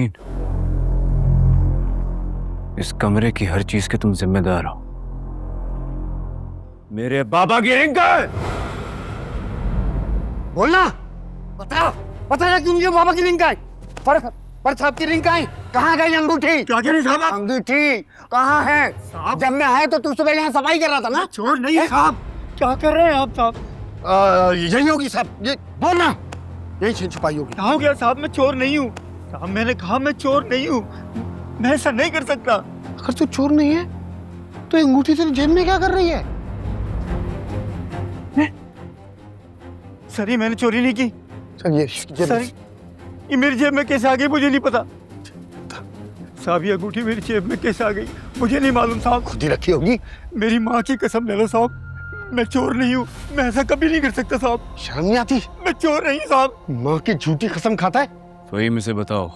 यामीन, इस कमरे की हर चीज के तुम जिम्मेदार हो। मेरे बाबा की रिंग का है। बोलना, बता ना क्यों मुझे बाबा की रिंग का है? पर साहब की रिंग का है? कहाँ गई अंगूठी? क्या कह रहे साहब? अंगूठी कहाँ है? जब मैं आया तो तू सुबह यहाँ सफाई कर रहा था ना? चोर नहीं है साहब। क्या कर रहे हैं आप साहब? यही होगी साहब, ये बोलना, यही छुपाई होगी। कहा गया साहब, मैं चोर नहीं हूँ साहब, मैंने कहा मैं चोर नहीं हूँ, मैं ऐसा नहीं कर सकता। अगर तू चोर नहीं है तो अंगूठी तेरी जेब में क्या कर रही है? सर, ये मैंने चोरी नहीं की। सर, ये मेरी जेब में कैसे आ गई मुझे नहीं पता साहब। ये अंगूठी मेरी जेब में कैसे आ गई मुझे नहीं मालूम साहब। खुद ही रखी होगी। मेरी माँ की कसम ले लो साहब, मैं चोर नहीं हूँ, मैं ऐसा कभी नहीं कर सकता साहब। शर्म नहीं आती? मैं चोर नहीं साहब। माँ की झूठी कसम खाता है? फहीम, इसे बताओ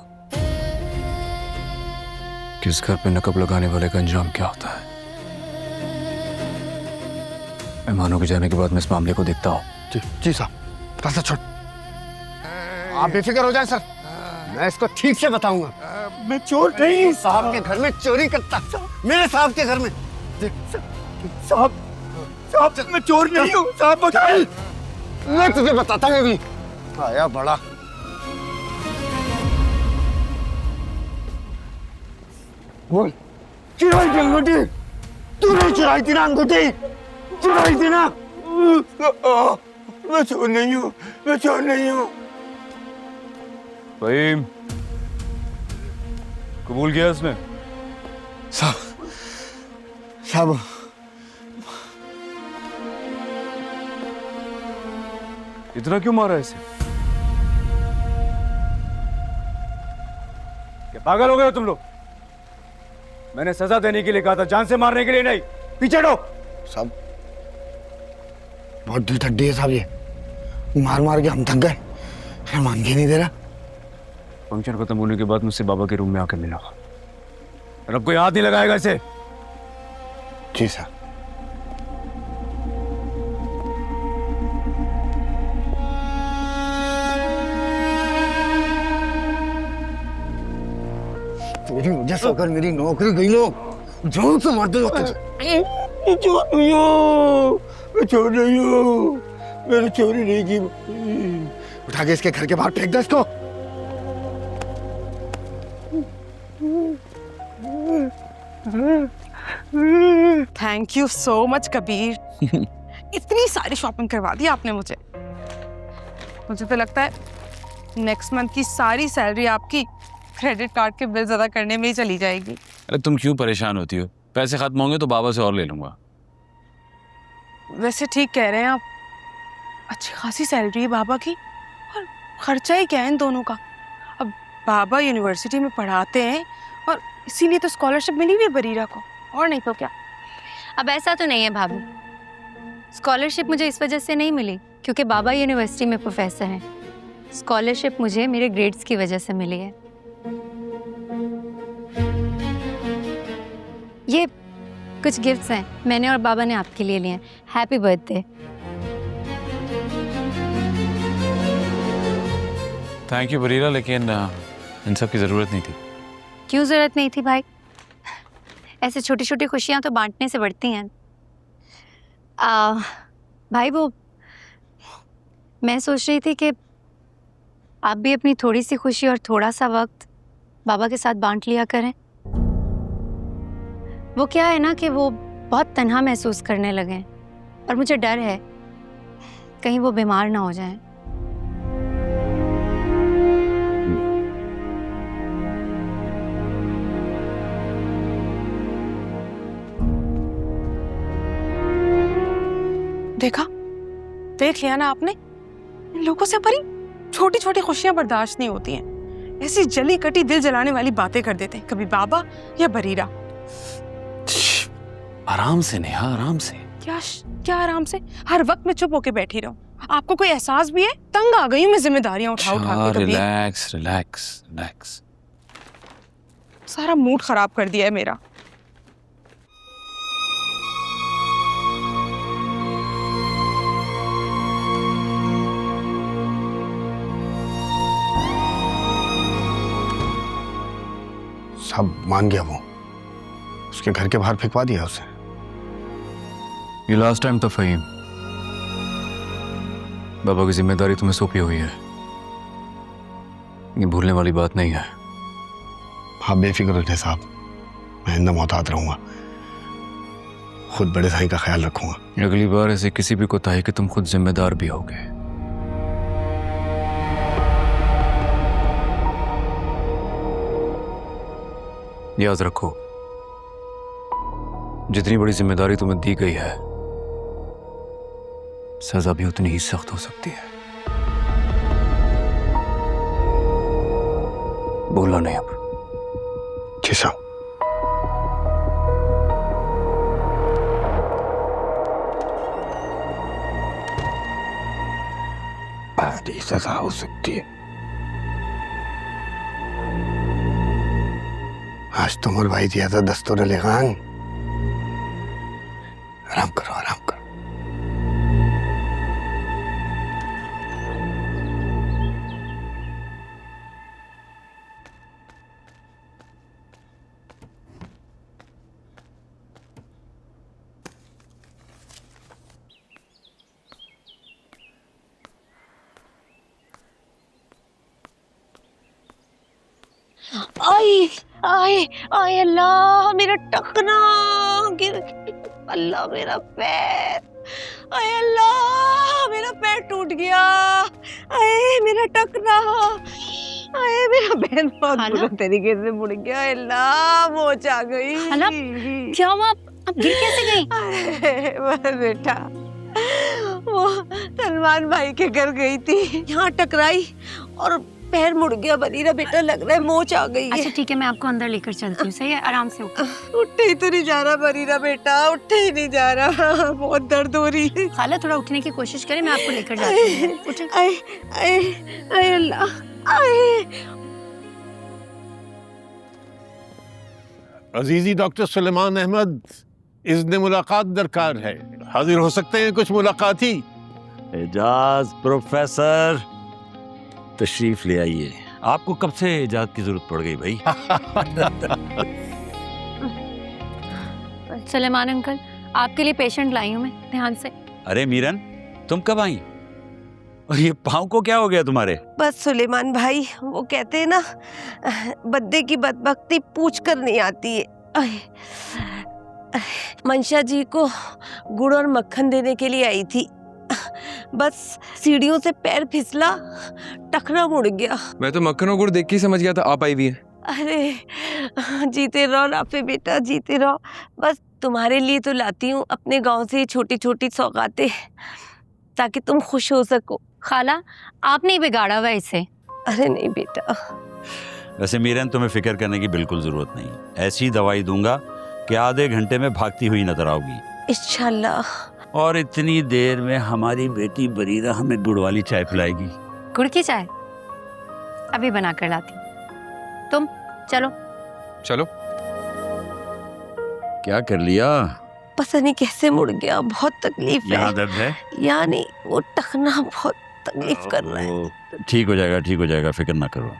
किस घर पे नकब लगाने वाले का अंजाम क्या होता है। मेहमानों के जाने के बाद मैं इस मामले को देखता हूँ। जी साहब, पैसा छोड़, आप बेफिक्र हो जाए सर, मैं इसको ठीक से बताऊंगा। मैं चोर नहीं हूँ साहब के घर में चोरी करता, मेरे साहब के घर में। साहब, साहब मैं चोर नहीं हूँ साहब, बताइए। मैं तुझे बताता हूँ अभी। आया बड़ा। बोल, चुराई थी अंगूठी? तूने चुराई थी ना अंगूठी? चुराई थी ना? मैं चोर नहीं हूँ, मैं चोर नहीं हूँ। फहीम, कबूल किया इसने? साहब, इतना क्यों मारा इसे? क्या पागल हो गए हो तुम लोग? मैंने सजा देने के लिए कहा था, जान से मारने के लिए नहीं। पीछे हटो। साहब बहुत ढड्डी है साहब, ये मार मार के हम थक गए, मान के नहीं दे रहा। फंक्शन खत्म होने के बाद मुझसे बाबा के रूम में आकर मिला और अब कोई हाथ नहीं लगाएगा इसे। जी साहब। मेरी वजह से अगर मेरी नौकरी गई लोग जोर से मारते हो तुझे। मैं चोर नहीं हूँ, मैं चोर नहीं हूँ, मैंने चोरी नहीं की। उठा के इसके घर के बाहर फेंक दे इसको। Thank you so much Kabir. इतनी सारी शॉपिंग करवा दी आपने मुझे। मुझे तो लगता है नेक्स्ट मंथ की सारी सैलरी आपकी क्रेडिट कार्ड के बिल अदा करने में ही चली जाएगी। अरे तुम क्यों परेशान होती हो? पैसे खत्म होंगे तो बाबा से और ले लूंगा। वैसे ठीक कह रहे हैं आप, अच्छी खासी सैलरी है बाबा की, और खर्चा ही क्या है इन दोनों का। अब बाबा यूनिवर्सिटी में पढ़ाते हैं और इसीलिए तो स्कॉलरशिप मिली हुई है बरीरा को, और नहीं तो क्या। अब ऐसा तो नहीं है भाभी, स्कॉलरशिप मुझे इस वजह से नहीं मिली क्योंकि बाबा यूनिवर्सिटी में प्रोफेसर हैं। स्कॉलरशिप मुझे मेरे ग्रेड्स की वजह से मिली है। ये कुछ गिफ्ट्स हैं, मैंने और बाबा ने आपके लिए लिए हैं। Happy birthday. Thank you Bareera, लेकिन इन सब की ज़रूरत नहीं थी। क्यों ज़रूरत नहीं थी भाई? ऐसे छोटी छोटी खुशियां तो बांटने से बढ़ती हैं। भाई वो मैं सोच रही थी कि आप भी अपनी थोड़ी सी खुशी और थोड़ा सा वक्त बाबा के साथ बांट लिया करें। वो क्या है ना कि वो बहुत तन्हा महसूस करने लगे हैं और मुझे डर है कहीं वो बीमार ना हो जाएं। देखा, देख लिया ना आपने, इन लोगों से हमारी छोटी छोटी खुशियां बर्दाश्त नहीं होती हैं। ऐसी जली कटी दिल जलाने वाली बातें कर देते हैं, कभी बाबा या बरीरा। आराम से नेहा, आराम से। क्या आराम से? हर वक्त मैं चुप होके बैठी रहूं? आपको कोई एहसास भी है? तंग आ गई हूं मैं जिम्मेदारियां उठा उठा के। Relax relax relax. सारा मूड खराब कर दिया है मेरा। साहब मान गया, वो उसके घर के बाहर फेंकवा दिया उसे। ये लास्ट टाइम था फहीम, बाबा की जिम्मेदारी तुम्हें सौंपी हुई है, ये भूलने वाली बात नहीं है। आप बेफिक्र रहे साहब, मैं इंदा मोहतात रहूंगा, खुद बड़े साईं का ख्याल रखूंगा। अगली बार ऐसे किसी भी कोताही के तुम खुद जिम्मेदार भी होगे। याद रखो, जितनी बड़ी जिम्मेदारी तुम्हें दी गई है, सजा भी उतनी ही सख्त हो सकती है। बोला नहीं अब। जी साहब। बड़ी सजा हो सकती है। आज तो मोर भाई दिया था दस्तूर अली खान। आराम करो, आराम करो। आए आए आए अल्लाह, मेरा टखना गिर, अल्लाह मेरा पैर, आए अल्लाह मेरा पैर टूट गया, आए मेरा टखना, आए मेरा पैर बहुत बुरे तरीके से मुड़ गया, अल्लाह मोच आ गई। खाला, क्या हुआ? आप गिर कैसे गई? बस बेटा, वो सलमान भाई के घर गई थी, यहाँ टकराई और पैर मुड़ गया। बनीरा बेटा, लग रहा है मोच आ गई है। अच्छा ठीक है, मैं आपको अंदर लेकर चलती हूँ, सही है? आराम से उठो। उठे ही तो नहीं जा रहा बनीरा बेटा, उठे ही नहीं जा रहा, बहुत दर्द हो रही है। खाला थोड़ा उठने की कोशिश करें, मैं आपको लेकर जाती हूँ। उठे। आए आए आए अल्लाह, आए। अजीजी डॉक्टर सुलेमान अहमद, इज़्न मुलाकात दरकार है, हाजिर हो सकते हैं कुछ मुलाकाती? एजाज प्रोफेसर तशरीफ ले आइए। आपको कब से एजाज की जरूरत पड़ गई भाई? सलेमान अंकल, आपके लिए पेशेंट लाई हूँ मैं, ध्यान से। अरे मीरन, तुम कब आई? और ये पाँव को क्या हो गया तुम्हारे? बस सुलेमान भाई, वो कहते हैं ना, बद्दे की बदबख्ती पूछ कर नहीं आती है। आए, मंशा जी को गुड़ और मक्खन देने के लिए आई थी, बस सीढ़ियों से पैर फिसला, टखना मुड़ गया। मैं तो मक्खन और गुड़ देख के ही समझ गया था आप आई हुई है। अरे जीते रहो राफे बेटा, जीते रहो। बस तुम्हारे लिए तो लाती हूँ अपने गांव से छोटी छोटी सौगातें, ताकि तुम खुश हो सको। खाला, आपने ही बिगाड़ा हुआ इसे। अरे नहीं बेटा। वैसे मीरन, तुम्हें फिक्र करने की बिल्कुल जरूरत नहीं। ऐसी दवाई दूंगा कि आधे घंटे में भागती हुई नजर आओगी इंशाल्लाह। और इतनी देर में हमारी बेटी बरीरा हमें गुड़ वाली चाय पिलाएगी। गुड़ की चाय अभी बना कर लाती हूँ। तुम चलो। चलो। क्या कर लिया? पता नहीं कैसे मुड़ गया, बहुत तकलीफ है। यहाँ दर्द है? यहाँ नहीं, वो टखना बहुत तकलीफ कर रहा है। ठीक हो जाएगा, ठीक हो जाएगा, फिक्र ना करो।